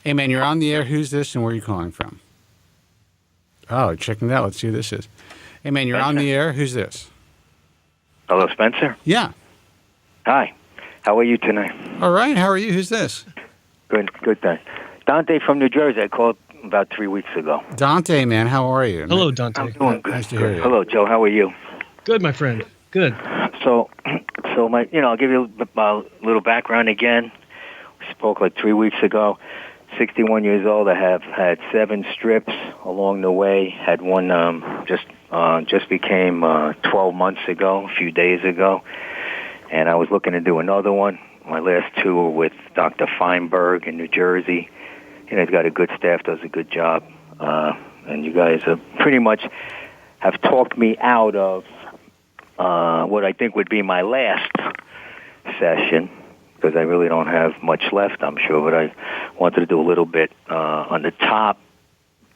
Hey, man, you're on the air. Who's this and where are you calling from? Oh, checking it out. Let's see who this is. Hey, man, you're on the air. Who's this? Hello, Spencer. Yeah. Hi. How are you tonight? All right. How are you? Who's this? Good, thanks. Dante from New Jersey. I called about 3 weeks ago. Dante, man, how are you? Hello, Dante. I'm doing good. Nice to hear you. Hello, Joe. How are you? Good, my friend. Good. So I'll give you a little background again. We spoke like 3 weeks ago. 61 years old. I have had 7 strips along the way. Had one just became 12 months ago, a few days ago, and I was looking to do another one. My last 2 were with Dr. Feinberg in New Jersey. You know, he's got a good staff, does a good job, and you guys pretty much have talked me out of what I think would be my last session, because I really don't have much left, I'm sure, but I wanted to do a little bit on the top,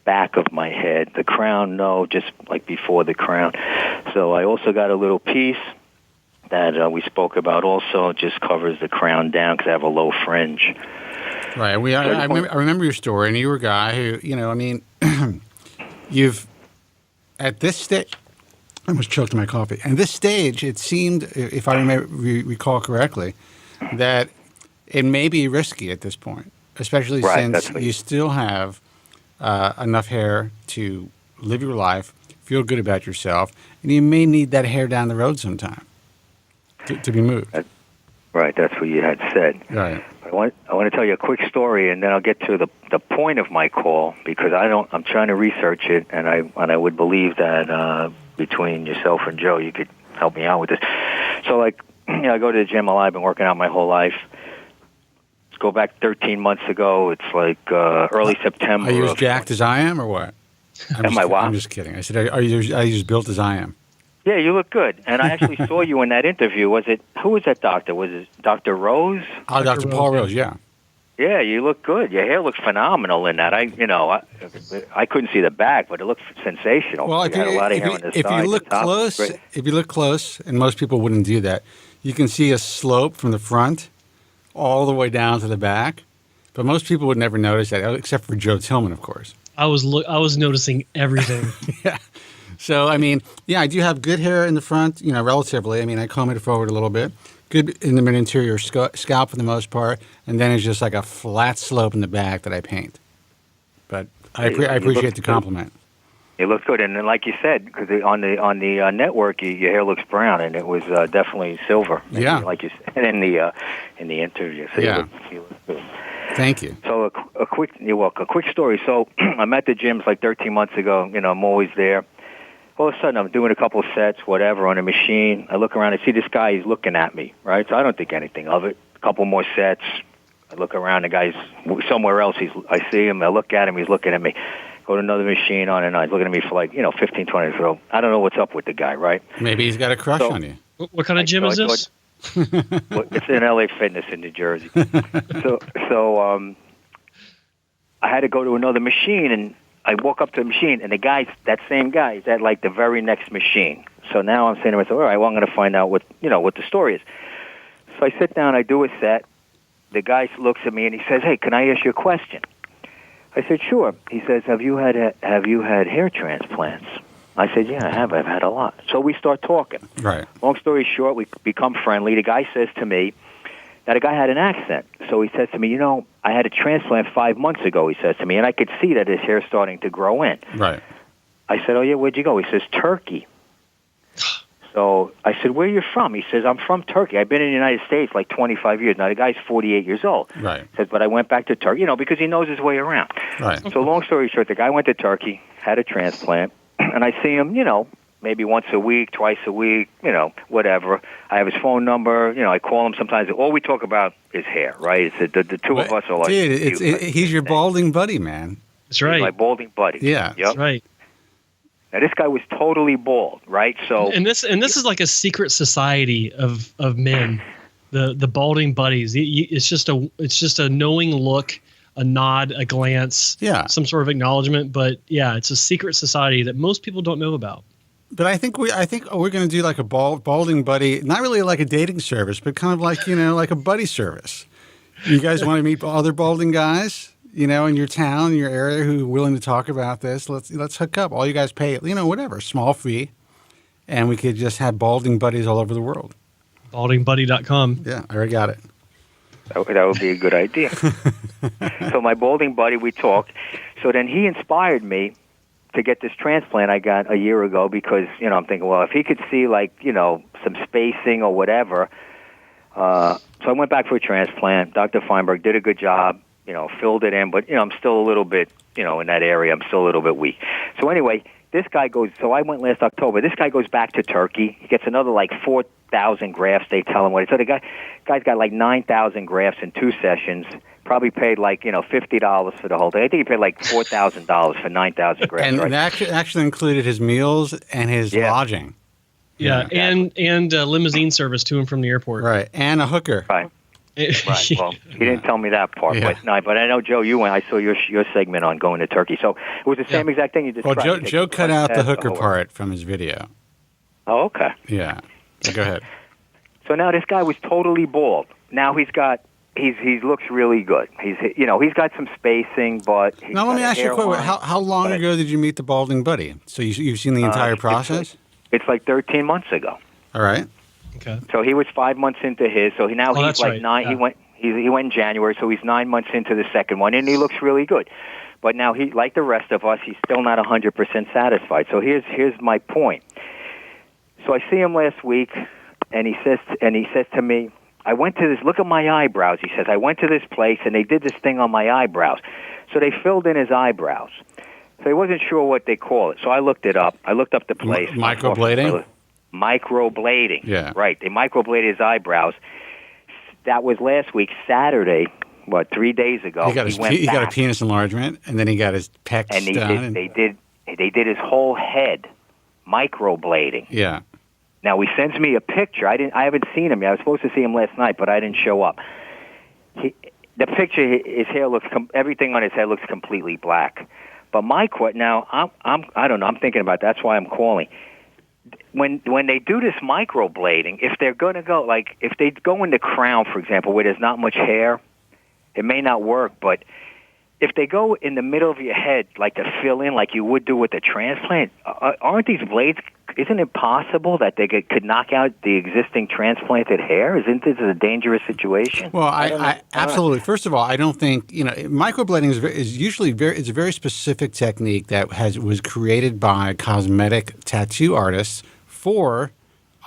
back of my head. The crown, no, just like before the crown. So I also got a little piece that we spoke about also, just covers the crown down because I have a low fringe. Right. I remember your story, and you were a guy who, you know, I mean, you've, at this stage, I almost choked on my coffee. At this stage, it seemed, if I recall correctly, that it may be risky at this point, especially since you still have enough hair to live your life, feel good about yourself, and you may need that hair down the road sometime to be moved. Right, that's what you had said. Right. I want to tell you a quick story, and then I'll get to the point of my call, because I'm trying to research it, and I would believe that between yourself and Joe, you could help me out with this. So, like, you know, I go to the gym a lot. I've been working out my whole life. Let's go back 13 months ago. It's like early September. Are you as jacked as I am, or what? I'm just kidding. I said, are you as built as I am? Yeah, you look good. And I actually saw you in that interview. Who was that doctor? Was it Dr. Rose? Oh, Dr. Paul Rose, yeah. Yeah, you look good. Your hair looks phenomenal in that. I couldn't see the back, but it looked sensational. Well, you had a lot of hair on the side. If you look close, and most people wouldn't do that, you can see a slope from the front all the way down to the back. But most people would never notice that, except for Joe Tillman, of course. I was noticing everything. Yeah. So, I mean, yeah, I do have good hair in the front, you know, relatively. I mean, I comb it forward a little bit. Good in the mid-interior scalp for the most part. And then it's just like a flat slope in the back that I paint. But I appreciate the compliment. You look good. And then, like you said, because on the network, your hair looks brown, and it was definitely silver. Yeah. Like you said in the interview. So yeah. You look good. Thank you. So you're welcome. A quick story. So I'm at the gyms like 13 months ago. You know, I'm always there. All of a sudden, I'm doing a couple of sets, whatever, on a machine. I look around. I see this guy. He's looking at me, right? So I don't think anything of it. A couple more sets. I look around. The guy's somewhere else. I see him. I look at him. He's looking at me. Go to another machine on and on. He's looking at me for like, 15, 20 minutes. So I don't know what's up with the guy, right? Maybe he's got a crush on you. What kind of gym is this? It's in LA Fitness in New Jersey. So I had to go to another machine, and I walk up to the machine, and that same guy is at like the very next machine. So now I'm saying to myself, all right, well, I'm going to find out what the story is. So I sit down, I do a set. The guy looks at me and he says, "Hey, can I ask you a question?" I said, "Sure." He says, "Have you had hair transplants?" I said, "Yeah, I have. I've had a lot." So we start talking. Right. Long story short, we become friendly. The guy says to me, now the guy had an accent. So he says to me, I had a transplant 5 months ago, he says to me, and I could see that his hair's starting to grow in. Right. I said, "Oh, yeah, where'd you go?" He says, "Turkey." So I said, "Where are you from?" He says, "I'm from Turkey. I've been in the United States like 25 years." Now, the guy's 48 years old. Right. He says, "But I went back to Turkey, because he knows his way around." Right. So long story short, the guy went to Turkey, had a transplant, and I see him, maybe once a week, twice a week, whatever. I have his phone number. I call him sometimes. All we talk about is hair, right? It's the two of us are like... Dude, he's your balding buddy, man. That's right. He's my balding buddy. Yeah. Yep. That's right. Now, this guy was totally bald, right? So, and this is like a secret society of men, the balding buddies. It's just a knowing look, a nod, a glance, some sort of acknowledgement. But yeah, it's a secret society that most people don't know about. But I think we're going to do like a balding buddy, not really like a dating service, but kind of like like a buddy service. You guys want to meet other balding guys? you know, in your town, in your area, who are willing to talk about this, let's hook up. All you guys pay, you know, whatever, small fee, and we could just have balding buddies all over the world. Baldingbuddy.com. Yeah, I already got it. That would be a good idea. So my balding buddy, we talked. So then he inspired me to get this transplant I got a year ago because, you know, I'm thinking, well, if he could see, like, you know, some spacing or whatever. So I went back for a transplant. Dr. Feinberg did a good job, you know, filled it in. But, you know, I'm still a little bit, you know, in that area, I'm still a little bit weak. So anyway, this guy goes, so I went last October. This guy goes back to Turkey. He gets another, like, 4,000 grafts, they tell him what. So the guy's got like 9,000 grafts in 2 sessions. Probably paid like, you know, $50 for the whole thing. I think he paid like $4,000 for 9,000 grafts. And right? it actually included his meals and his lodging. Yeah, and limousine service to and from the airport. Right, and a hooker. Right. Right. Well, he didn't tell me that part, but I know, Joe, you went. I saw your segment on going to Turkey, so it was the same exact thing you described. Well, Joe cut out the hooker part from his video. Oh, okay. Yeah. Go ahead. So now this guy was totally bald. Now he looks really good. He's got some spacing, but now let me ask you a question. How long ago did you meet the balding buddy? So you've seen the entire process? It's like 13 months ago. All right. Okay. So he was 5 months into his. So he's like right. 9. Yeah. He went in January, so he's 9 months into the second one, and he looks really good. But now he, like the rest of us, he's still not 100% satisfied. So here's my point. So I see him last week, and he says to me, I went to this, look at my eyebrows. He says, I went to this place, and they did this thing on my eyebrows. So they filled in his eyebrows. So he wasn't sure what they call it. So I looked it up. I looked up the place. Microblading? Microblading. Yeah. Right. They microbladed his eyebrows. That was last week, Saturday, 3 days ago. He got a penis enlargement, and then he got his pecs done. They did his whole head microblading. Yeah. Now he sends me a picture. I haven't seen him yet. I was supposed to see him last night, but I didn't show up. The picture, his hair looks everything on his head looks completely black. But now I don't know. I'm thinking about that. That's why I'm calling. When they do this microblading, if they're going to go if they go in the crown, for example, where there's not much hair, it may not work. But if they go in the middle of your head, like to fill in, like you would do with a transplant, aren't these blades? Isn't it possible that they could knock out the existing transplanted hair? Isn't this a dangerous situation? Well, I absolutely. First of all, I don't think microblading is usually it's a very specific technique that was created by cosmetic tattoo artists for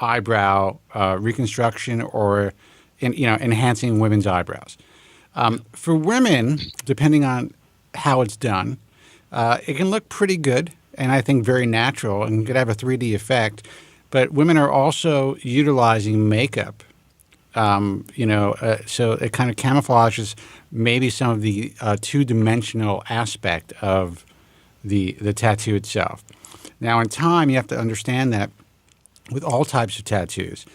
eyebrow reconstruction or enhancing women's eyebrows. For women, depending on how it's done, it can look pretty good. And I think very natural and could have a 3D effect. But women are also utilizing makeup, so it kind of camouflages maybe some of the two-dimensional aspect of the tattoo itself. Now, in time, you have to understand that with all types of tattoos,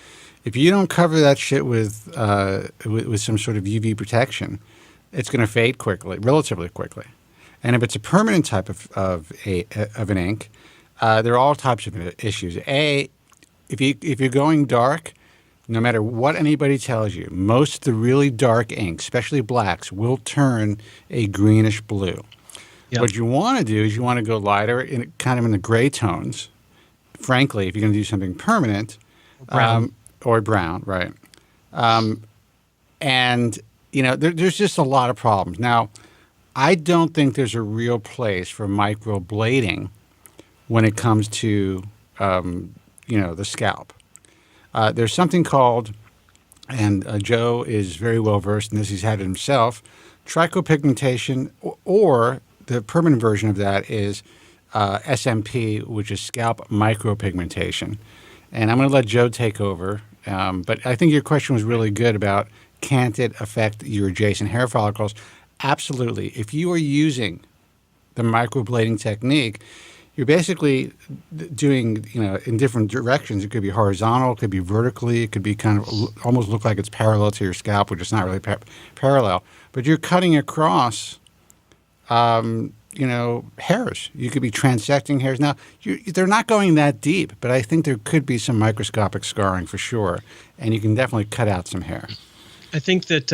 if you don't cover that shit with some sort of UV protection, it's going to fade relatively quickly. And if it's a permanent type of an ink, there are all types of issues. If you're going dark, no matter what anybody tells you, most of the really dark inks, especially blacks, will turn a greenish blue. Yep. What you want to do is you want to go lighter, kind of in the gray tones. Frankly, if you're going to do something permanent, or brown, right? There's just a lot of problems now. I don't think there's a real place for microblading when it comes to, the scalp. There's something called, and Joe is very well versed in this, he's had it himself, trichopigmentation, or the permanent version of that is SMP, which is scalp micropigmentation. And I'm going to let Joe take over, but I think your question was really good about can't it affect your adjacent hair follicles? Absolutely. If you are using the microblading technique, you're basically doing, in different directions. It could be horizontal, it could be vertically, it could be kind of almost look like it's parallel to your scalp, which is not really parallel. But you're cutting across, hairs. You could be transecting hairs. Now, they're not going that deep, but I think there could be some microscopic scarring for sure, and you can definitely cut out some hair. I think that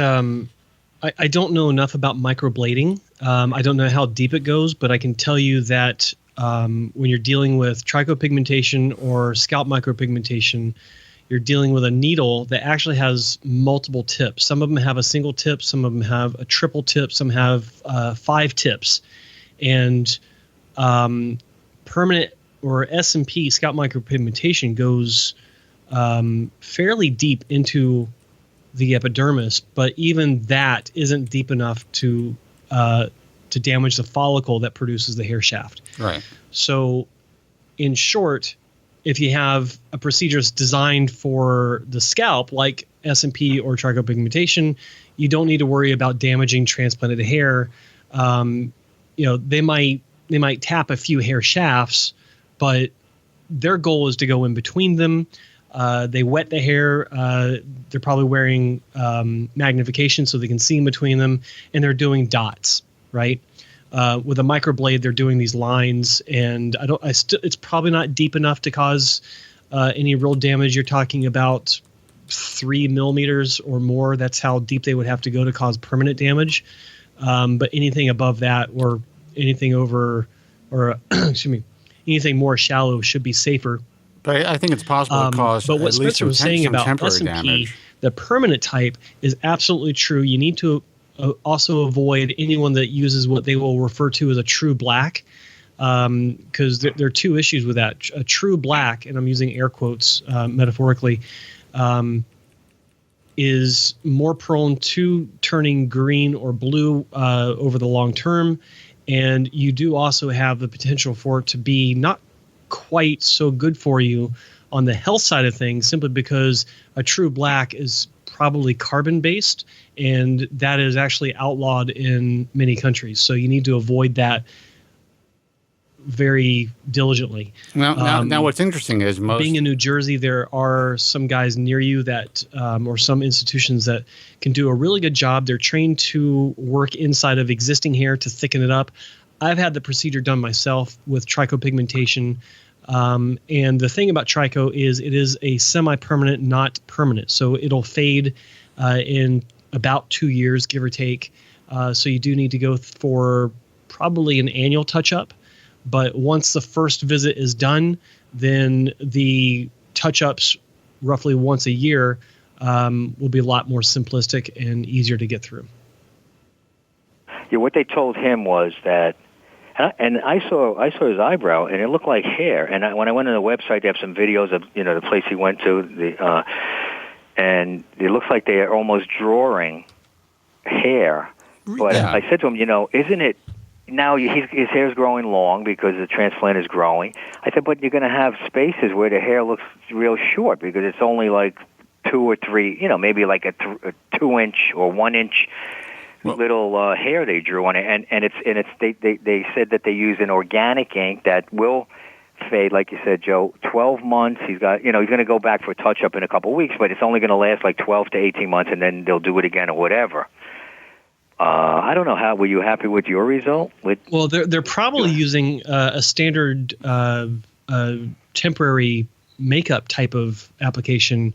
I don't know enough about microblading. I don't know how deep it goes, but I can tell you that when you're dealing with trichopigmentation or scalp micropigmentation, you're dealing with a needle that actually has multiple tips. Some of them have a single tip, some of them have a triple tip, some have 5 tips. And permanent or S&P scalp micropigmentation goes fairly deep into the epidermis, but even that isn't deep enough to damage the follicle that produces the hair shaft. Right. So, in short, if you have a procedure that's designed for the scalp, like S&P or trichopigmentation, you don't need to worry about damaging transplanted hair. They might tap a few hair shafts, but their goal is to go in between them. They wet the hair. They're probably wearing magnification so they can see in between them, and they're doing dots, right? With a microblade, they're doing these lines, and it's probably not deep enough to cause any real damage. You're talking about 3 millimeters or more. That's how deep they would have to go to cause permanent damage. But anything above that, or anything over, or excuse me, anything more shallow should be safer. But I think it's possible to cause but what at least Spencer was saying some about temporary S&P, damage. the permanent type, is absolutely true. You need to also avoid anyone that uses what they will refer to as a true black, because there are 2 issues with that. A true black, and I'm using air quotes metaphorically, is more prone to turning green or blue over the long term, and you do also have the potential for it to be not quite so good for you on the health side of things, simply because a true black is probably carbon based, and that is actually outlawed in many countries. So you need to avoid that very diligently. Now what's interesting is being in New Jersey, there are some guys near you that, or some institutions that can do a really good job. They're trained to work inside of existing hair to thicken it up. I've had the procedure done myself with trichopigmentation. And the thing about tricho is it is a semi-permanent, not permanent. So it'll fade in about 2 years, give or take. So you do need to go for probably an annual touch-up. But once the first visit is done, then the touch-ups roughly once a year will be a lot more simplistic and easier to get through. Yeah, what they told him was that, and I saw his eyebrow, and it looked like hair. And when I went on the website, they have some videos of the place he went to, and it looks like they are almost drawing hair. But Yeah. I said to him, isn't it? Now his hair's growing long because the transplant is growing. I said, but you're going to have spaces where the hair looks real short because it's only like 2 or 3, maybe like a 2-inch or 1-inch little hair they drew on it, and they said that they use an organic ink that will fade, like you said, Joe. 12 months. He's got, he's going to go back for a touch up in a couple of weeks, but it's only going to last like 12 to 18 months, and then they'll do it again or whatever. I don't know how. Were you happy with your result? Well, they're probably using a standard temporary makeup type of application,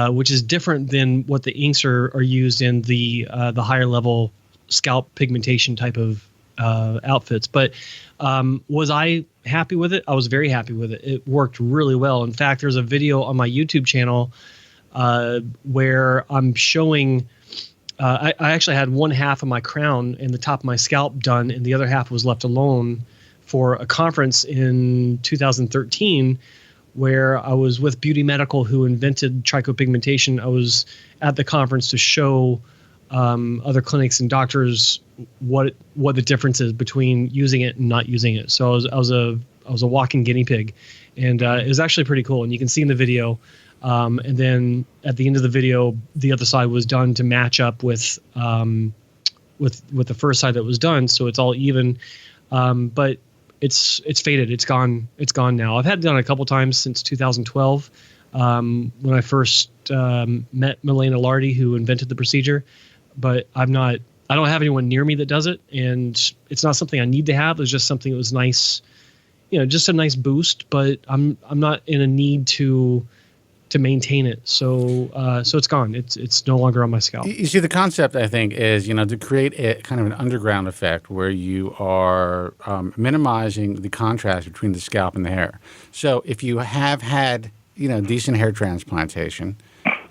which is different than what the inks are used in the higher level scalp pigmentation type of outfits. But was I happy with it? I was very happy with it. It worked really well. In fact, there's a video on my YouTube channel where I'm showing. I actually had one half of my crown and the top of my scalp done, and the other half was left alone for a conference in 2013 where I was with Beauty Medical, who invented trichopigmentation. I was at the conference to show other clinics and doctors what the difference is between using it and not using it. So I was a walking guinea pig, and it was actually pretty cool. And you can see in the video. And then at the end of the video, the other side was done to match up with the first side that was done, so it's all even. But it's faded. It's gone now. I've had it done a couple times since 2012, when I first met Milena Lardy, who invented the procedure. But I don't have anyone near me that does it, and it's not something I need to have. It's just something that was nice, just a nice boost. But I'm not in a need to to maintain it. So so it's gone. It's no longer on my scalp. You see, the concept, I think, is, to create a kind of an underground effect where you are minimizing the contrast between the scalp and the hair. So if you have had, decent hair transplantation,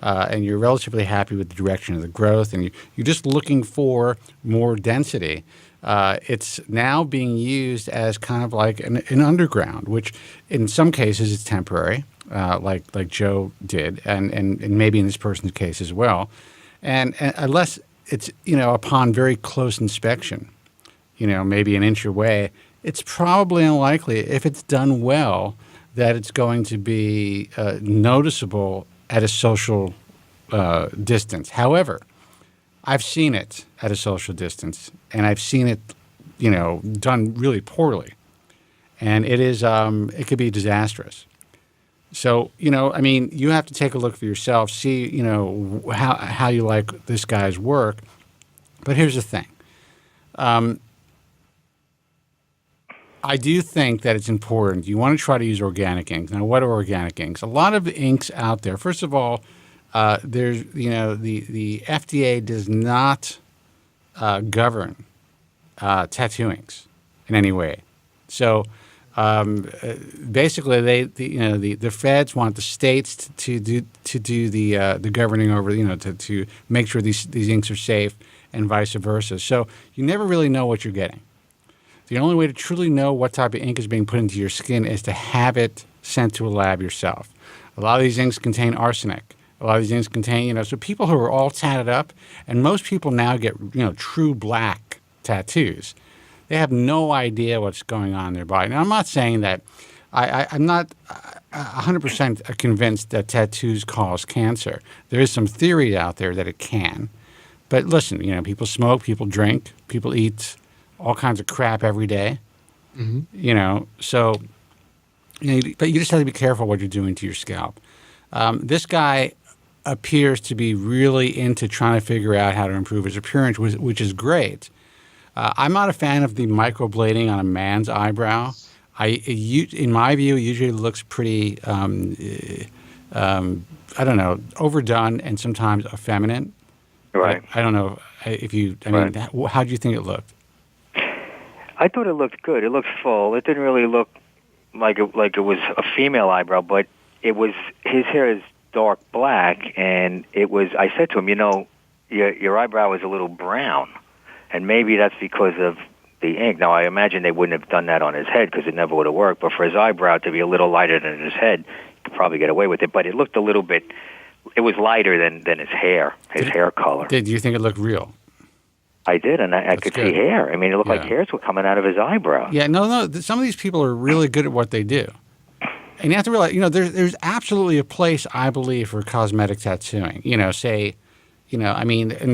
and you're relatively happy with the direction of the growth, and you're just looking for more density, it's now being used as kind of like an underground, which in some cases is temporary. Like Joe did, and maybe in this person's case as well, and unless it's upon very close inspection, maybe an inch away, it's probably unlikely, if it's done well, that it's going to be noticeable at a social distance. However, I've seen it at a social distance, and I've seen it, done really poorly, and it could be disastrous. So, you have to take a look for yourself, see, how you like this guy's work. But here's the thing. I do think that it's important. You want to try to use organic inks. Now, what are organic inks? A lot of the inks out there, first of all, there's, the FDA does not govern tattoo inks in any way. So, basically, the feds want the states to do the governing over, to make sure these inks are safe, and vice versa. So you never really know what you're getting. The only way to truly know what type of ink is being put into your skin is to have it sent to a lab yourself. A lot of these inks contain arsenic. A lot of these inks contain, so people who are all tatted up, and most people now get, true black tattoos. They have no idea what's going on in their body. Now, I'm not saying that I'm not 100% convinced that tattoos cause cancer. There is some theory out there that it can. But listen, people smoke, people drink, people eat all kinds of crap every day. Mm-hmm. So, but you just have to be careful what you're doing to your scalp. This guy appears to be really into trying to figure out how to improve his appearance, which is great. I'm not a fan of the microblading on a man's eyebrow. In my view, it usually looks pretty, I don't know, overdone and sometimes effeminate. Right. I don't know if you, right. How do you think it looked? I thought it looked good. It looked full. It didn't really look like it was a female eyebrow, but it was, his hair is dark black, and it was, I said to him, your eyebrow is a little brown. And maybe that's because of the ink. Now, I imagine they wouldn't have done that on his head because it never would have worked. But for his eyebrow to be a little lighter than his head, you could probably get away with it. But it looked a little bit, it was lighter than his hair, hair color. Did you think it looked real? I did, and I could see hair. I mean, it looked like hairs were coming out of his eyebrow. Yeah, no. Some of these people are really good at what they do. And you have to realize, there's absolutely a place, I believe, for cosmetic tattooing. And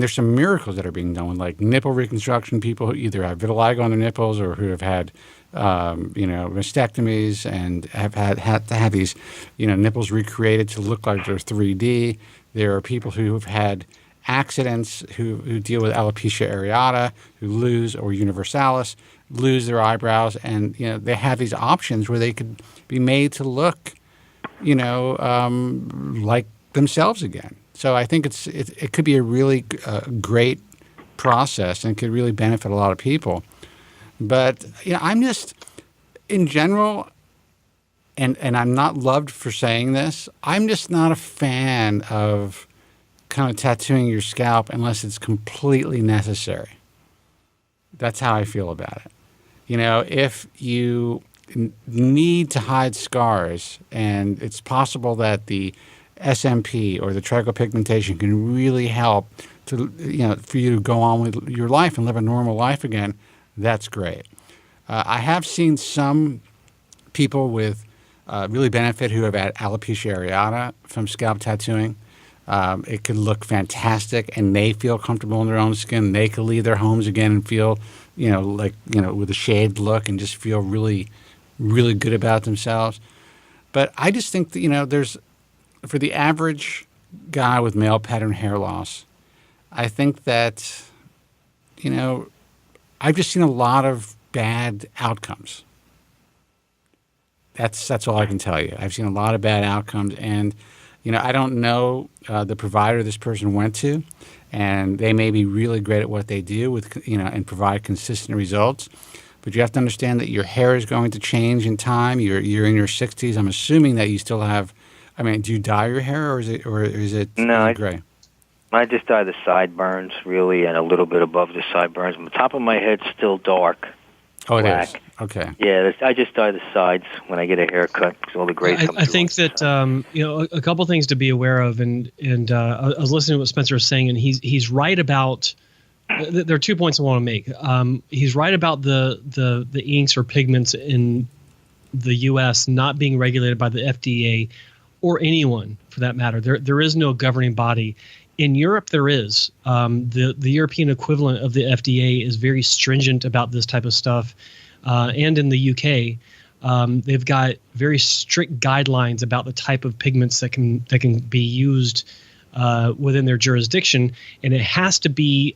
there's some miracles that are being done, like nipple reconstruction. People who either have vitiligo on their nipples or who have had, mastectomies and have had to have these, nipples recreated to look like they're 3D. There are people who have had accidents who deal with alopecia areata, who lose, or universalis, lose their eyebrows, and they have these options where they could be made to look, like themselves again. So I think it could be a really great process and could really benefit a lot of people. But I'm just, in general, and I'm not loved for saying this, I'm just not a fan of kind of tattooing your scalp unless it's completely necessary. That's how I feel about it. If you need to hide scars, and it's possible that the SMP or the trichopigmentation can really help to, for you to go on with your life and live a normal life again, that's great. I have seen some people with really benefit who have had alopecia areata from scalp tattooing. It could look fantastic, and they feel comfortable in their own skin. They could leave their homes again and feel, with a shaved look and just feel really, really good about themselves. But I just think that, there's, for the average guy with male pattern hair loss, I think that, I've just seen a lot of bad outcomes. That's all I can tell you. I've seen a lot of bad outcomes, and I don't know the provider this person went to, and they may be really great at what they do with, and provide consistent results. But you have to understand that your hair is going to change in time. You're in your 60s. I'm assuming that you still have. I mean, do you dye your hair, or is it gray? I just dye the sideburns, really, and a little bit above the sideburns. The top of my head's still dark. Oh, black. It is. Okay. Yeah, I just dye the sides when I get a haircut because all the gray comes I think that a couple things to be aware of, and I was listening to what Spencer was saying, and he's right about. There are 2 points I want to make. He's right about the inks or pigments in the U.S. not being regulated by the FDA or anyone for that matter. There is no governing body. In Europe, there is. The European equivalent of the FDA is very stringent about this type of stuff. And in the UK, they've got very strict guidelines about the type of pigments that can be used within their jurisdiction. And it has to be,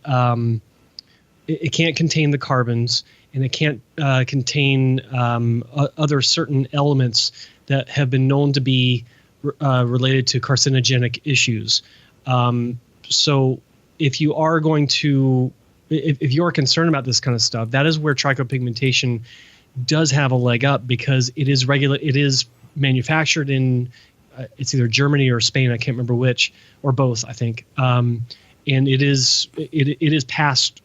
it can't contain the carbons, and it can't contain other certain elements that have been known to be related to carcinogenic issues. So if you are going to, if you're concerned about this kind of stuff, that is where trichopigmentation does have a leg up, because it is manufactured in, it's either Germany or Spain. I can't remember which, or both, I think. And it is passed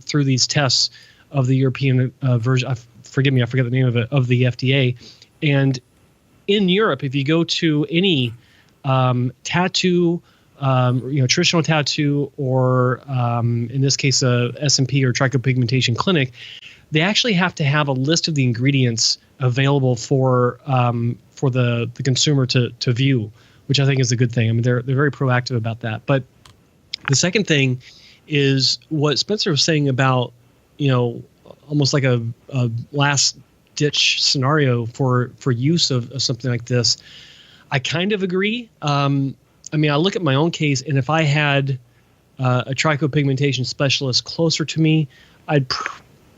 through these tests of the European version. Forgive me, I forget the name of it, of the FDA. And in Europe, if you go to any tattoo, traditional tattoo, or in this case, a S&P or trichopigmentation clinic, they actually have to have a list of the ingredients available for the consumer to view, which I think is a good thing. I mean, they're very proactive about that. But the second thing is what Spencer was saying about, almost like a last ditch scenario for use of something like this. I kind of agree. I mean, I look at my own case, and if I had a trichopigmentation specialist closer to me,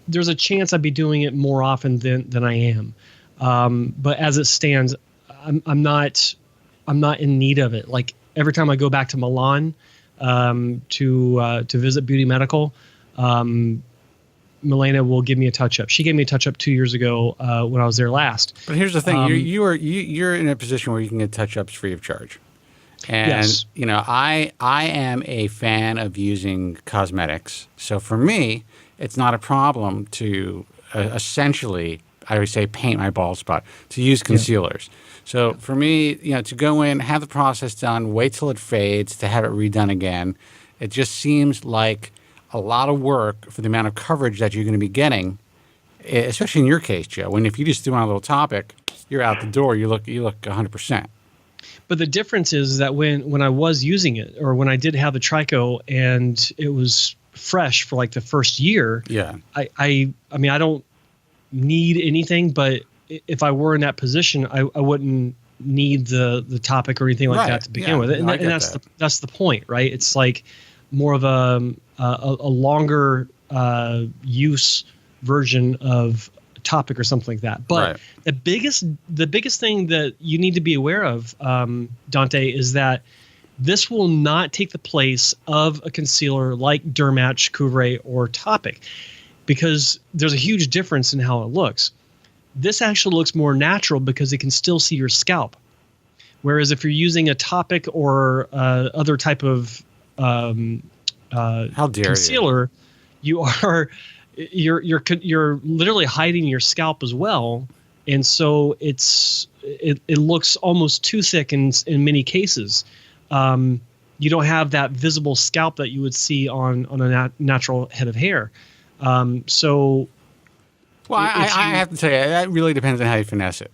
there's a chance I'd be doing it more often than I am. But as it stands, I'm not in need of it. Like every time I go back to Milan to visit Beauty Medical, Milena will give me a touch-up. She gave me a touch-up 2 years ago when I was there last. But here's the thing: you're in a position where you can get touch-ups free of charge. And, yes. I am a fan of using cosmetics. So for me, it's not a problem to essentially, I would say, paint my bald spot, to use concealers. Yeah. So for me, to go in, have the process done, wait till it fades, to have it redone again, it just seems like a lot of work for the amount of coverage that you're going to be getting, especially in your case, Joe. When if you just do on a little topic, you're out the door, you look 100%. But the difference is that when I was using it, or when I did have the tricho and it was fresh for like the first year, I mean, I don't need anything, but if I were in that position, I wouldn't need the topic or anything like that to begin with. And that's the point, right? It's like more of a longer use version of topic or something like that. But the biggest thing that you need to be aware of, Dante, is that this will not take the place of a concealer like Dermatch, Kobren, or Topic, because there's a huge difference in how it looks. This actually looks more natural because it can still see your scalp. Whereas if you're using a Topic or other type of concealer, you're literally hiding your scalp as well, and so it looks almost too thick in many cases. You don't have that visible scalp that you would see on a natural head of hair. I have to tell you, that really depends on how you finesse it.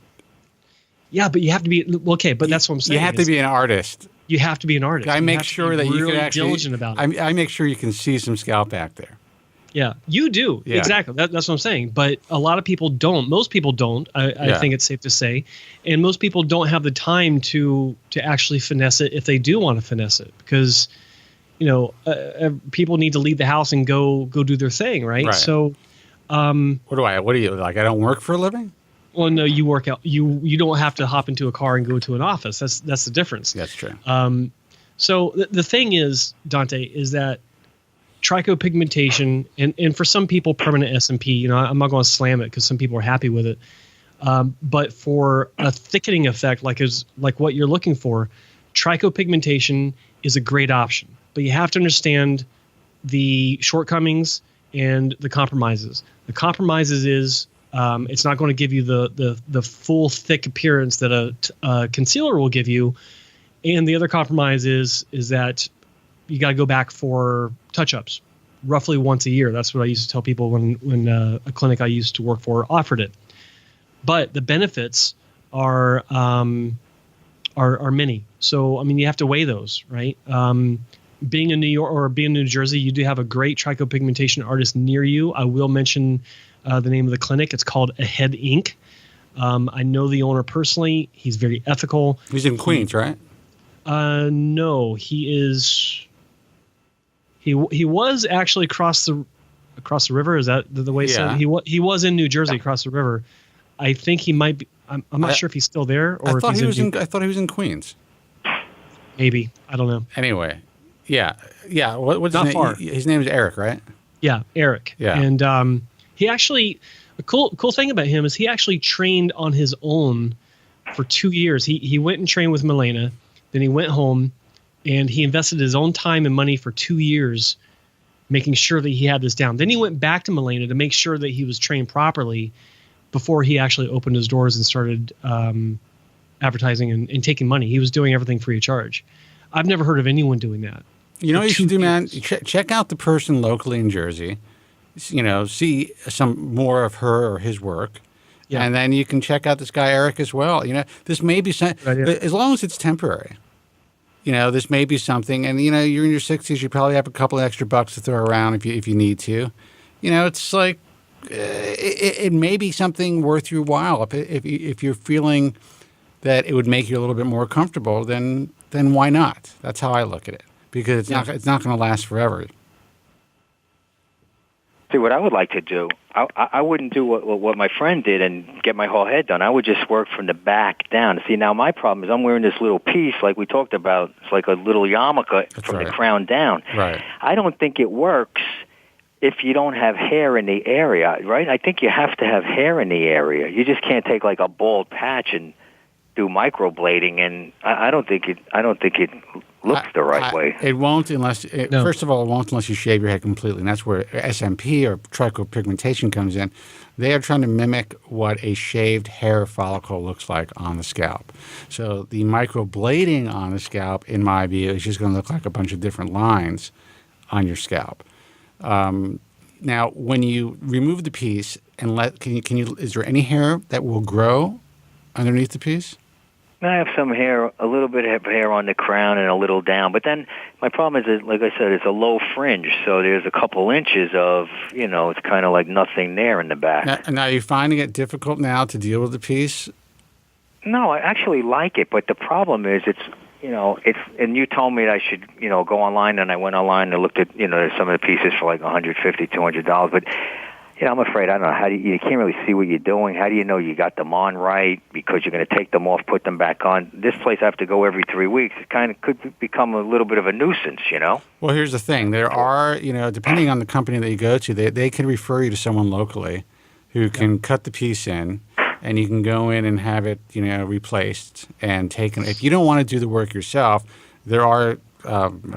Yeah, but you have to be okay. But that's what I'm saying. You have to be an artist. You have to be an artist. I make sure that you can actually diligent about it. I make sure you can see some scalp back there. Yeah, you do. Yeah. Exactly. That's what I'm saying. But a lot of people don't. Most people don't, I think it's safe to say. And most people don't have the time to actually finesse it if they do want to finesse it, because, people need to leave the house and go do their thing, right? So what do you, like, I don't work for a living? Well, no, you work out. You don't have to hop into a car and go to an office. That's the difference. That's true. So the thing is, Dante, is that trichopigmentation, and for some people, permanent SMP. I'm not going to slam it because some people are happy with it. But for a thickening effect, like what you're looking for, trichopigmentation is a great option. But you have to understand the shortcomings and the compromises. The compromises is it's not going to give you the full thick appearance that a concealer will give you, and the other compromise is that you got to go back for touch-ups roughly once a year. That's what I used to tell people when a clinic I used to work for offered it. But the benefits are many. So I mean, you have to weigh those, right? Being in New York or being in New Jersey, you do have a great trichopigmentation artist near you. I will mention the name of the clinic. It's called Ahead Inc. I know the owner personally. He's very ethical. He's in Queens, right? No, he is. He was actually across the river. Is that the way? Yeah. So he was in New Jersey across the river. I think he might be. I'm not sure if he's still there or if he's I thought he was in Queens. Maybe, I don't know. Anyway, yeah. What's Not his name? far. His name is Eric, right? Yeah, Eric. Yeah. And he actually, a cool thing about him is he actually trained on his own for 2 years. He went and trained with Milena, then he went home, and he invested his own time and money for 2 years, making sure that he had this down. Then he went back to Milena to make sure that he was trained properly before he actually opened his doors and started advertising and taking money. He was doing everything free of charge. I've never heard of anyone doing that. You know what you should do, man? Check out the person locally in Jersey. See some more of her or his work. Yeah. And then you can check out this guy, Eric, as well. This may be something, as long as it's temporary. This may be something. And, you're in your 60s, you probably have a couple of extra bucks to throw around if you need to. It's like, it may be something worth your while. If you're feeling that it would make you a little bit more comfortable, then why not? That's how I look at it, because it's not going to last forever. See, what I would like to do, I wouldn't do what my friend did and get my whole head done. I would just work from the back down. See, now my problem is I'm wearing this little piece like we talked about. It's like a little yarmulke from the crown down. Right. I don't think it works if you don't have hair in the area, right? I think you have to have hair in the area. You just can't take like a bald patch and do microblading, and I don't think it looks the right way. It won't first of all, it won't unless you shave your head completely, and that's where SMP or trichopigmentation comes in. They are trying to mimic what a shaved hair follicle looks like on the scalp. So the microblading on the scalp, in my view, is just going to look like a bunch of different lines on your scalp. Now, when you remove the piece and is there any hair that will grow underneath the piece? I have some hair, a little bit of hair on the crown and a little down. But then my problem is, like I said, it's a low fringe. So there's a couple inches of, it's kind of like nothing there in the back. Now, are you finding it difficult now to deal with the piece? No, I actually like it. But the problem is and you told me that I should, go online, and I went online and looked at, some of the pieces for like $150, $200. But, I'm afraid, I don't know, you can't really see what you're doing. How do you know you got them on right? Because you're going to take them off, put them back on. This place I have to go every 3 weeks. It kind of could become a little bit of a nuisance, Well, here's the thing. There are, depending on the company that you go to, they can refer you to someone locally who can cut the piece in, and you can go in and have it, replaced and taken. If you don't want to do the work yourself, there are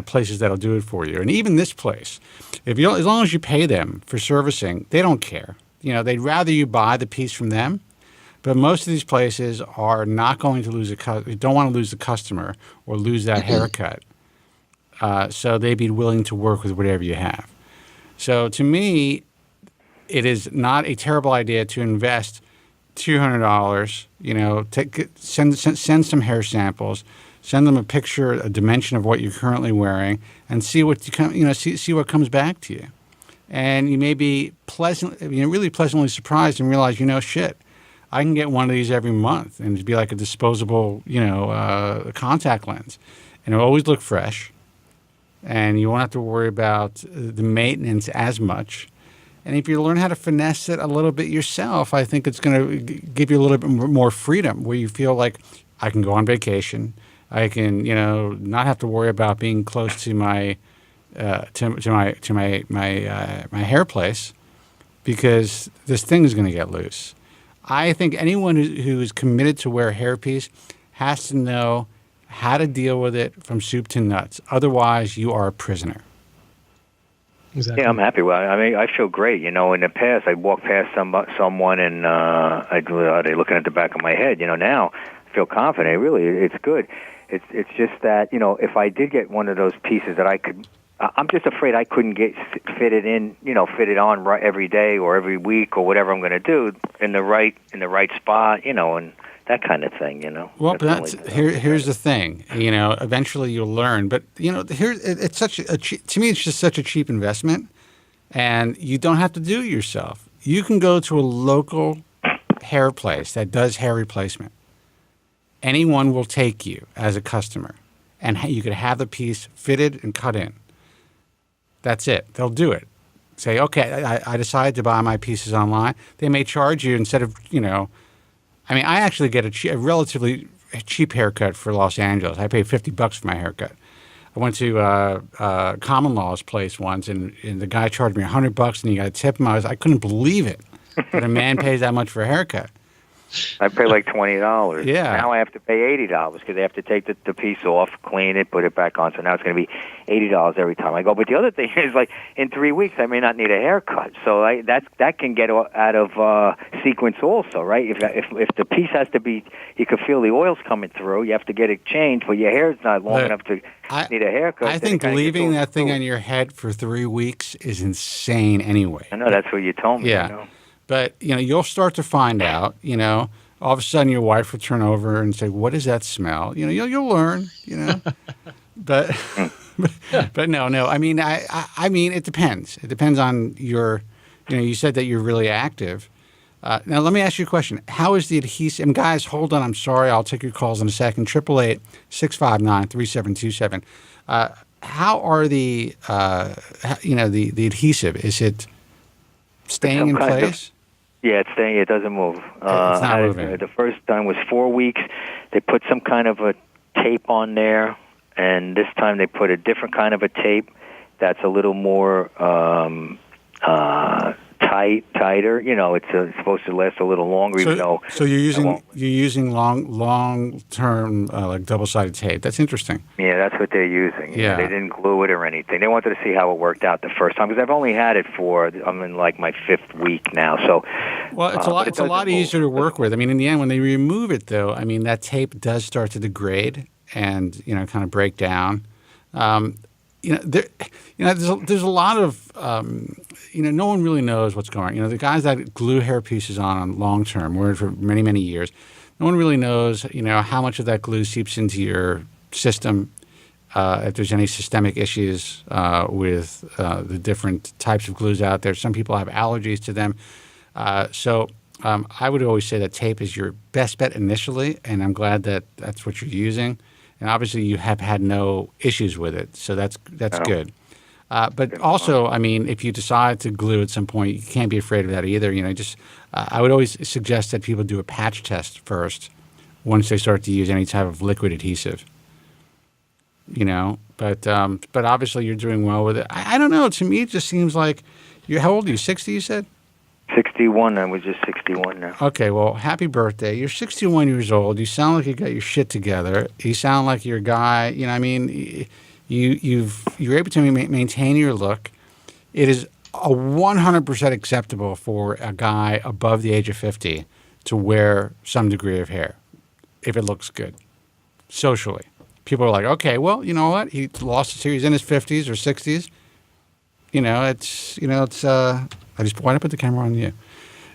places that'll do it for you. And even this place, as long as you pay them for servicing, they don't care. They'd rather you buy the piece from them. But most of these places are not going to don't want to lose the customer or lose that haircut. So they'd be willing to work with whatever you have. So to me, it is not a terrible idea to invest $200. Send some hair samples. Send them a picture, a dimension of what you're currently wearing, and see what see what comes back to you. And you may be really pleasantly surprised and realize, shit, I can get one of these every month, and it'd be like a disposable, contact lens, and it'll always look fresh, and you won't have to worry about the maintenance as much, And if you learn how to finesse it a little bit yourself, I think it's going to give you a little bit more freedom, where you feel like I can go on vacation. I can, not have to worry about being close to my my hair place, because this thing is going to get loose. I think anyone who is committed to wear a hairpiece has to know how to deal with it from soup to nuts. Otherwise, you are a prisoner. Exactly. Yeah, I'm happy with it. I mean, I feel great. In the past, I'd walk past someone and are they looking at the back of my head? Now I feel confident. Really, it's good. It's just that, if I did get one of those pieces that I could, I'm just afraid I couldn't fit it on right every day or every week or whatever I'm going to do in the right spot, and that kind of thing, Well, here's the thing, eventually you'll learn, but it's such to me, it's just such a cheap investment, and you don't have to do it yourself. You can go to a local hair place that does hair replacement. Anyone will take you as a customer, and you could have the piece fitted and cut in. That's it. They'll do it. Say, okay, I decided to buy my pieces online. They may charge you instead of, I actually get a relatively cheap haircut for Los Angeles. I paid $50 for my haircut. I went to Common Law's place once, and the guy charged me $100, and you got to tip him. I couldn't believe it that a man pays that much for a haircut. I pay like $20. Yeah. Now I have to pay $80 because they have to take the piece off, clean it, put it back on. So now it's going to be $80 every time I go. But the other thing is, like, in 3 weeks I may not need a haircut, so that can get out of sequence also, right? If the piece has to be, you can feel the oils coming through. You have to get it changed, but your hair's not long enough to need a haircut. I think leaving that thing on your head for 3 weeks is insane anyway. I know, that's what you told me. Yeah. But, you'll start to find out, all of a sudden your wife will turn over and say, what is that smell? You'll learn, but, but no. I mean, it depends. It depends on your, you said that you're really active. Now, let me ask you a question. How is the adhesive? And guys, hold on. I'm sorry. I'll take your calls in a second. 888-659-3727. How are the adhesive? Is it staying in place? Yeah, it's staying. It doesn't move. It's not moving. The first time was 4 weeks. They put some kind of a tape on there, and this time they put a different kind of a tape that's a little more tighter. It's supposed to last a little longer. So you're using long term like double-sided tape. That's interesting. Yeah, that's what they're using. Yeah. They didn't glue it or anything. They wanted to see how it worked out the first time, because I've only had it I'm in like my 5th week now. So, well, it's a lot easier to work with. I mean, in the end, when they remove it, though, that tape does start to degrade and kind of break down. There's a lot of no one really knows what's going on. The guys that glue hair pieces on long term, were for many, many years, no one really knows how much of that glue seeps into your system, if there's any systemic issues with the different types of glues out there. Some people have allergies to them. So I would always say that tape is your best bet initially, and I'm glad that that's what you're using. And obviously you have had no issues with it, so that's good. But also, if you decide to glue at some point, you can't be afraid of that either. I would always suggest that people do a patch test first once they start to use any type of liquid adhesive. But obviously you're doing well with it. I don't know. To me, it just seems like how old are you? 60, you said? 61. I was just 61 now. Okay, well, happy birthday. You're 61 years old. You sound like you got your shit together. You sound like you're a guy. You're able to maintain your look. It is 100% acceptable for a guy above the age of 50 to wear some degree of hair if it looks good socially. People are like, okay, well, you know what? He lost his hair. He's in his 50s or 60s. I just want to put the camera on you.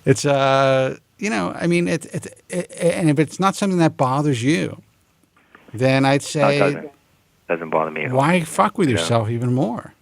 It's, and if it's not something that bothers you, then I'd say it doesn't bother me at all. Why fuck with yourself even more?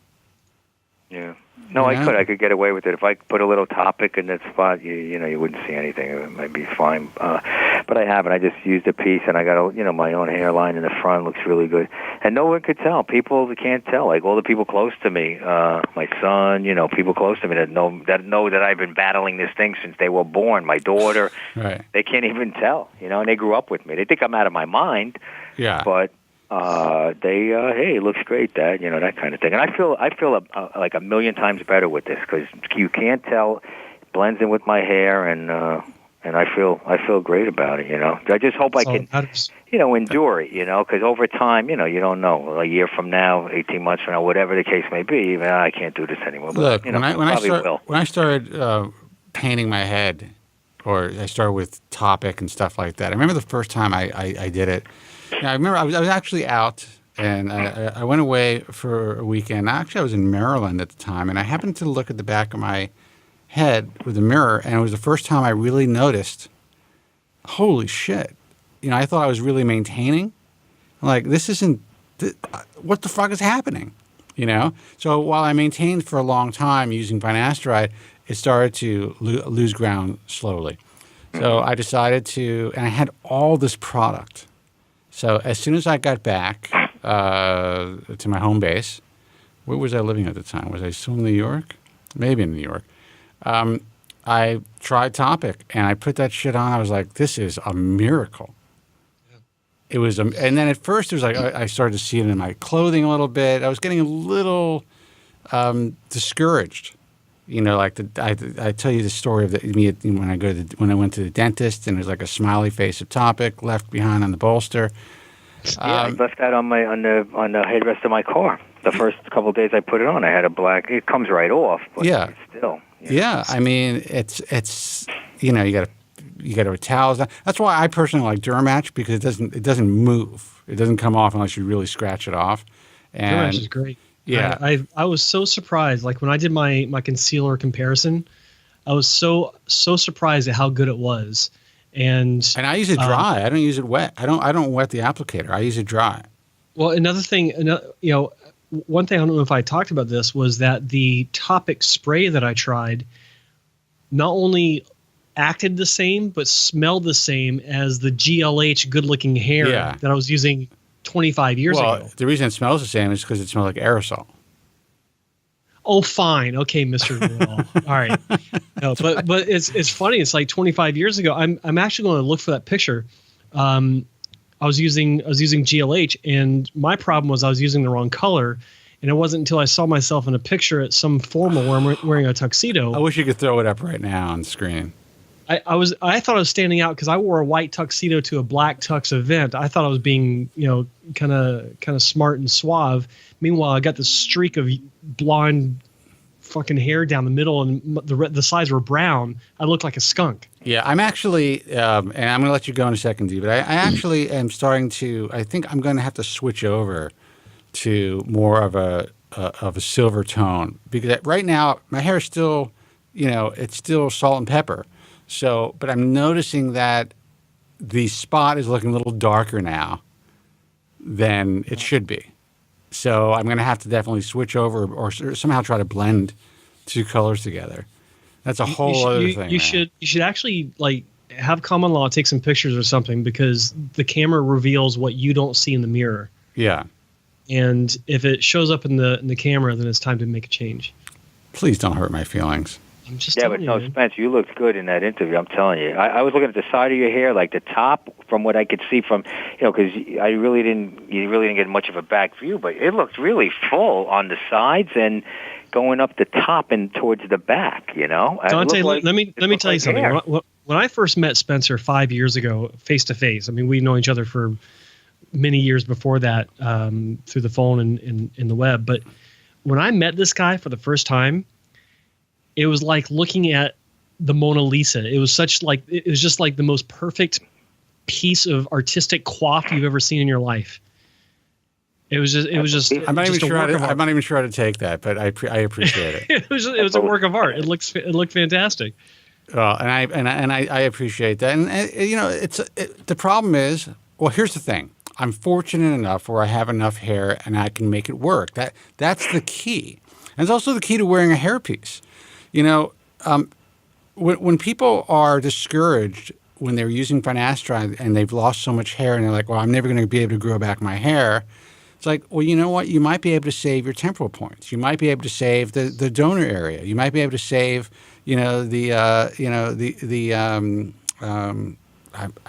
Yeah. No, I could get away with it if I put a little topic in that spot. You wouldn't see anything. It might be fine. But But I haven't. I just used a piece, and I got my own hairline in the front. Looks really good, and no one could tell. People can't tell. Like all the people close to me, my son, people close to me that know that I've been battling this thing since they were born. My daughter, right? They can't even tell. And they grew up with me. They think I'm out of my mind. Yeah. But hey, it looks great, Dad. That kind of thing. And I feel like a million times better with this because you can't tell. It blends in with my hair and I feel great about it, I just hope I can, endure it, because over time, you don't know. A year from now, 18 months from now, whatever the case may be, I can't do this anymore. Look, but, when I started painting my head, or I started with Topic and stuff like that, I remember the first time I did it. I remember I was actually out, and I went away for a weekend. Actually, I was in Maryland at the time, and I happened to look at the back of my head with a mirror, and it was the first time I really noticed, holy shit, I thought I was really maintaining. I'm like, this isn't, what the fuck is happening? So while I maintained for a long time using finasteride, it started to lose ground slowly. So I decided to, and I had all this product. So as soon as I got back to my home base, where was I living at the time? Was I still in New York? Maybe in New York. I tried Topic, and I put that shit on. I was like, this is a miracle. Yeah. It was, and then at first it was like, I started to see it in my clothing a little bit. I was getting a little discouraged. I tell you the story of me when I went to the dentist, and there's like a smiley face of Topic left behind on the bolster. I left that on the headrest of my car. The first couple of days I put it on, I had a black. It comes right off, but it's still. Yeah, I mean, it's you got to towels. That's why I personally like Duramax, because it doesn't move. It doesn't come off unless you really scratch it off. And Duramax is great. Yeah, I was so surprised. Like when I did my concealer comparison, I was so surprised at how good it was. And I use it dry. I don't use it wet. I don't wet the applicator. I use it dry. Well, another thing, one thing I don't know if I talked about this was that the Topic spray that I tried not only acted the same but smelled the same as the GLH Good Looking Hair that I was using 25 years ago. The reason it smells the same is because it smells like aerosol. Oh, fine. Okay, Mr. Wall. All right. No, but it's funny. It's like 25 years ago. I'm actually going to look for that picture. I was using GLH, and my problem was I was using the wrong color, and it wasn't until I saw myself in a picture at some formal where I'm wearing a tuxedo. I wish you could throw it up right now on the screen. I thought I was standing out because I wore a white tuxedo to a black tux event. I thought I was being kind of smart and suave. Meanwhile, I got this streak of blonde fucking hair down the middle, and the sides were brown. I looked like a skunk. Yeah, I'm actually, and I'm going to let you go in a second, Dee, but I actually am starting to. I think I'm going to have to switch over to more of a silver tone, because right now my hair is still, it's still salt and pepper. So, but I'm noticing that the spot is looking a little darker now than it should be. So I'm going to have to definitely switch over or somehow try to blend two colors together. That's a whole other thing. You should actually have common law take some pictures or something, because the camera reveals what you don't see in the mirror. Yeah. And if it shows up in the camera, then it's time to make a change. Please don't hurt my feelings. But no, Spence, you looked good in that interview. I'm telling you. I was looking at the side of your hair, like the top, from what I could see from, because you really didn't get much of a back view, but it looked really full on the sides and going up the top and towards the back. Dante, let me tell you something. When I first met Spencer 5 years ago, face to face, I mean, we'd known each other for many years before that, through the phone and in the web. But when I met this guy for the first time, it was like looking at the Mona Lisa. It was just like the most perfect piece of artistic coif you've ever seen in your life. It was just. I'm not even sure how to take that, but I appreciate it. It was a work of art. It looked fantastic. Well, and I appreciate that. And the problem is, well, here's the thing. I'm fortunate enough where I have enough hair and I can make it work. That's the key. And it's also the key to wearing a hairpiece. When people are discouraged when they're using finasteride and they've lost so much hair and they're like, well, I'm never going to be able to grow back my hair. It's like, well, you know what? You might be able to save your temporal points. You might be able to save the donor area. You might be able to save, I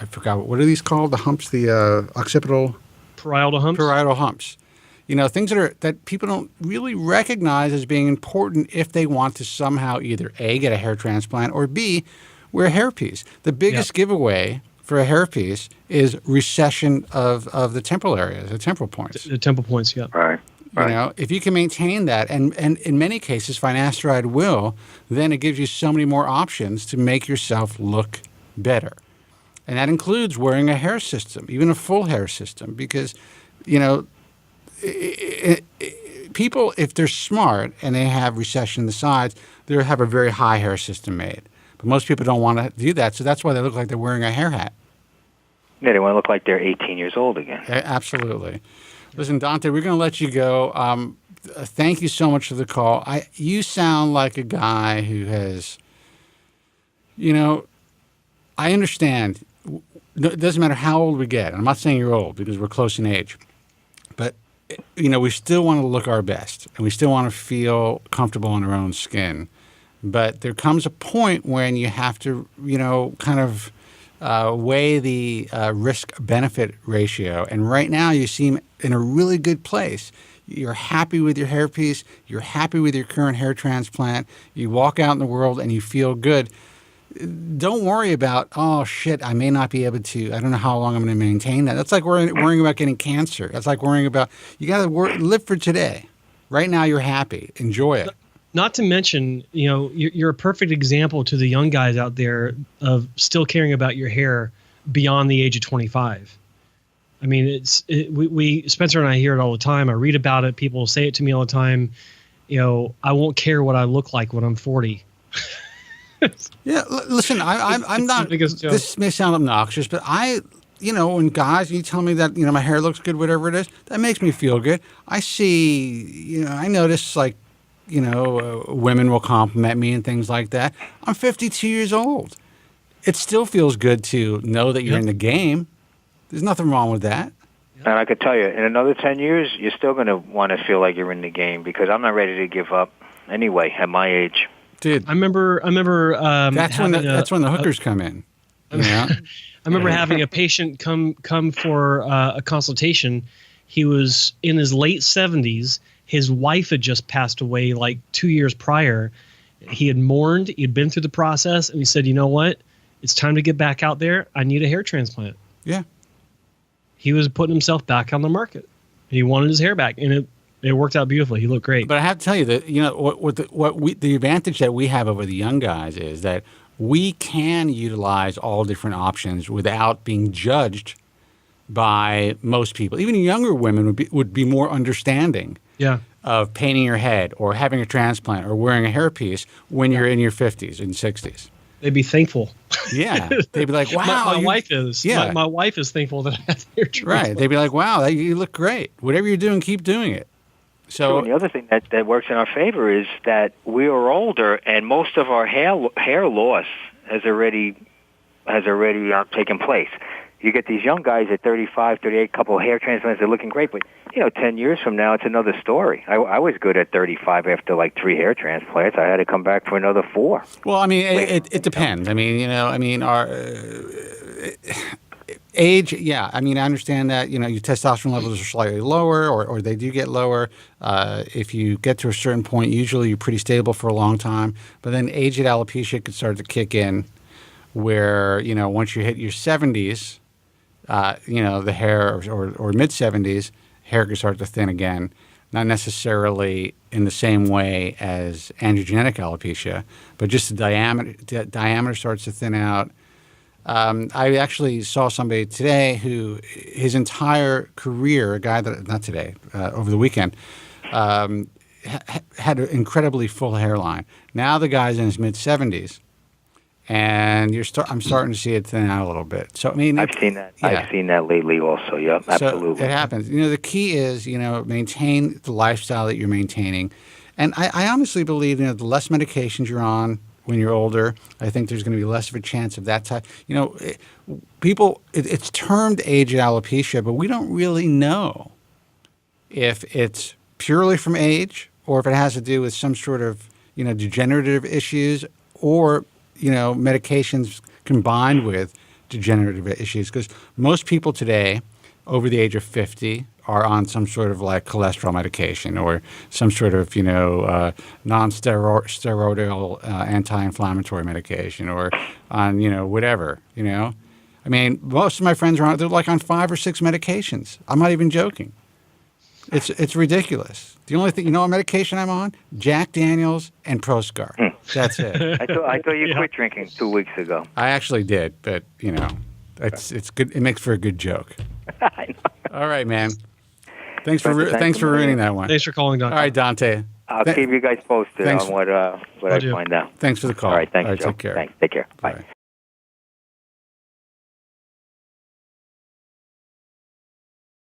forgot, what are these called? The humps, the occipital? Parietal humps. Parietal humps. Things that people don't really recognize as being important if they want to somehow either A, get a hair transplant, or B, wear a hairpiece. The biggest giveaway for a hairpiece is recession of the temporal areas, the temporal points. The temporal points, yeah. Right. If you can maintain that, and in many cases finasteride will, then it gives you so many more options to make yourself look better. And that includes wearing a hair system, even a full hair system, because, people, if they're smart and they have recession in the sides, they'll have a very high hair system made. But most people don't want to do that, so that's why they look like they're wearing a hair hat. Yeah, they want to look like they're 18 years old again. Absolutely. Listen, Dante, we're going to let you go. Thank you so much for the call. You sound like a guy who has, I understand. It doesn't matter how old we get. I'm not saying you're old because we're close in age. But, we still want to look our best, and we still want to feel comfortable in our own skin. But there comes a point when you have to, kind of weigh the risk-benefit ratio. And right now you seem in a really good place. You're happy with your hairpiece. You're happy with your current hair transplant. You walk out in the world and you feel good. Don't worry about, oh, shit, I may not be able to. I don't know how long I'm going to maintain that. That's like worrying about getting cancer. That's like worrying about, you got to live for today. Right now you're happy. Enjoy it. Not to mention, you're a perfect example to the young guys out there of still caring about your hair beyond the age of 25. I mean, we Spencer and I hear it all the time. I read about it. People say it to me all the time. I won't care what I look like when I'm 40. Yeah, listen, I'm not. This may sound obnoxious, but when guys, you tell me that my hair looks good, whatever it is, that makes me feel good. I see, I notice like. Women will compliment me and things like that. I'm 52 years old. It still feels good to know that you're in the game. There's nothing wrong with that. And I could tell you, in another 10 years, you're still going to want to feel like you're in the game because I'm not ready to give up anyway at my age. Dude, I remember. That's when the hookers come in. I remember having a patient come for a consultation. He was in his late 70s. His wife had just passed away like 2 years prior. He had mourned. He had been through the process, and he said, "You know what? It's time to get back out there. I need a hair transplant." Yeah. He was putting himself back on the market. He wanted his hair back, and it worked out beautifully. He looked great. But I have to tell you that the advantage that we have over the young guys is that we can utilize all different options without being judged by most people. Even younger women would be more understanding. Yeah. Of painting your head or having a transplant or wearing a hairpiece when you're in your 50s and 60s. They'd be thankful. Yeah. They'd be like, wow. My wife is. Yeah. My wife is thankful that I had hair transplant. Right. They'd be like, wow, you look great. Whatever you're doing, keep doing it. So and the other thing that works in our favor is that we are older and most of our hair loss has already taken place. You get these young guys at 35, 38, couple of hair transplants, they're looking great, but 10 years from now, it's another story. I was good at 35 after like 3 hair transplants. I had to come back for another 4. Well, I mean, it depends. I mean, our age, yeah. I mean, I understand that, your testosterone levels are slightly lower or they do get lower. If you get to a certain point, usually you're pretty stable for a long time. But then age-ed alopecia could start to kick in where, once you hit your 70s, the hair or mid-70s, hair can start to thin again. Not necessarily in the same way as androgenic alopecia, but just the diameter starts to thin out. I actually saw somebody today who his entire career, a guy that, not today, over the weekend, had an incredibly full hairline. Now the guy's in his mid-70s. And I'm starting to see it thin out a little bit. So I mean, I've seen that. Yeah. I've seen that lately, also. Yep, absolutely. So it happens. The key is maintain the lifestyle that you're maintaining, and I honestly believe the less medications you're on, when you're older. I think there's going to be less of a chance of that type. You know, people, it's termed age alopecia, but we don't really know if it's purely from age or if it has to do with some sort of, you know, degenerative issues or, you know, medications combined with degenerative issues. Because most people today over the age of 50 are on some sort of like cholesterol medication or some sort of, you know, non-steroidal anti-inflammatory medication or on, you know, whatever, you know. I mean, most of my friends are on, they're like on 5 or 6 medications. I'm not even joking. It's ridiculous. The only thing, you know what medication I'm on? Jack Daniels and Proscar. That's it. I thought you quit drinking 2 weeks ago. I actually did, but, you know, it's good. It makes for a good joke. I know. All right, man. Thanks for ruining that one. Thanks for calling, Dante. All right, Dante. I'll keep you guys posted on what I find out. Thanks for the call. All right, thanks, All right, Joe. take care. Thanks. Take care. Bye. Bye.